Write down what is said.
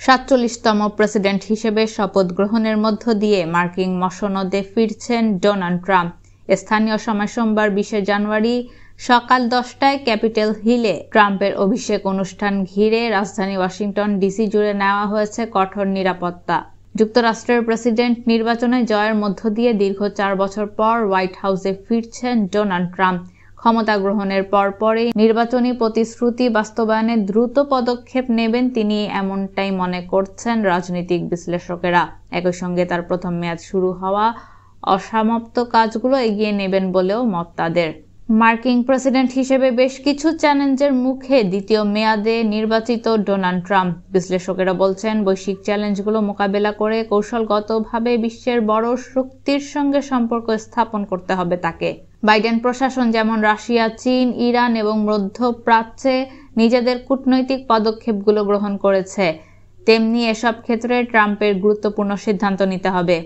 ৪৭তম president হিসেবে শপথ গ্রহণের মধ্য দিয়ে মার্কিন মসনদে ফিরছেন ডোনাল্ড ট্রাম্প। স্থানীয় সময় সোমবার ২০ জানুয়ারি সকাল ১০টায় ক্যাপিটল হিলে ট্রাম্পের অভিষেক অনুষ্ঠান ঘিরে রাজধানী ওয়াশিংটন ডিসি জুড়ে নেওয়া হয়েছে কঠোর নিরাপত্তা। যুক্তরাষ্ট্রের প্রেসিডেন্ট নির্বাচনে জয়ের মধ্য দিয়ে দীর্ঘ ৪ বছর পর হোয়াইট হাউসে ফিরছেন ডোনাল্ড ট্রাম্প। ক্ষমতা গ্রহণের পরপরই নির্বাচনী প্রতিশ্রুতি বাস্তবায়নে দ্রুত পদক্ষেপ নেবেন তিনি, এমনটাই মনে করছেন রাজনৈতিক বিশ্লেষকেরা। একই সঙ্গে তার প্রথম মেয়াদ শুরু হওয়া অসমাপ্ত কাজগুলো এগিয়ে নেবেন বলেও মত তাদের। মার্কিন প্রেসিডেন্ট হিসেবে বেশ কিছু চ্যালেঞ্জের মুখে দ্বিতীয় মেয়াদে নির্বাচিত ডোনাল্ড ট্রাম্প। বিশ্লেষকেরা বলছেন, বৈশ্বিক চ্যালেঞ্জগুলো মোকাবেলা করে কৌশলগতভাবে বিশ্বের বড় শক্তির সঙ্গে সম্পর্ক স্থাপন করতে হবে তাকে। বাইডেন প্রশাসন যেমন রাশিয়া, চীন, ইরান এবং মধ্যপ্রাচ্যে নিজেদের কূটনৈতিক পদক্ষেপগুলো গ্রহণ করেছে, তেমনি এসব ক্ষেত্রে ট্রাম্পের গুরুত্বপূর্ণ সিদ্ধান্ত নিতে হবে।